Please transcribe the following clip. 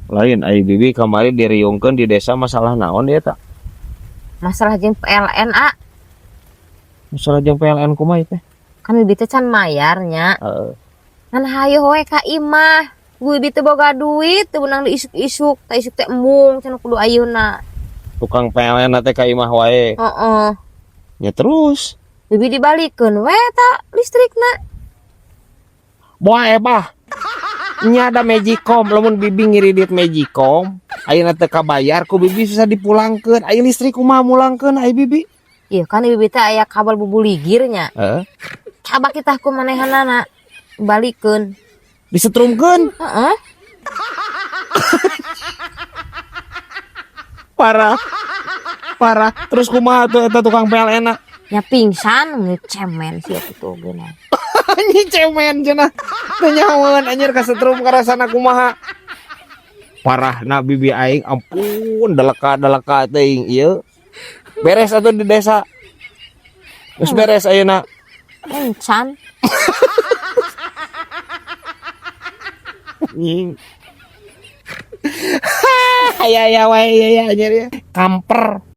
Lain ai bibi kamari diriungkeun di desa masalah naon dia tak? Masalah jeung PLN Masalah jeung PLN kumaha teh? kan bibi teh can mayarnya. Heeh. Kan hayu we ka imah. Gue bibi teh boga duit teu beunang diisuk-isuk, teh isuk teh embung cenah kudu ayeuna. Tukang PLN teh ka imah wae. Heeh. Ya terus. Bibi dibalikeun we ta listrikna. Boa ebah. Nya ada Magicom, lamun bibi ngiridit Magicom, ayeuna teu kabayar ku bibi susah dipulangkeun. Aya listrik kumaha mulangkeun ai bibi? Iya kan bibi teh aya kabel bubuligirnya. Heeh. Coba kita kumanehanana balikeun. Disetrumkeun. Heeh. Parah. Parah. Terus kumaha tuh eta tukang PLN? Nya pingsan ngecemen sih atuh geuna. Anjing cemen cenah. Teu nyaweun anjir kasetrum karasana kumaha. Parah na bibi aing ampun deleka teuing ieu. Beres atuh di desa. Geus beres ayeuna. Encan. Anjing. Aya wae ya anjir ya. Kamper.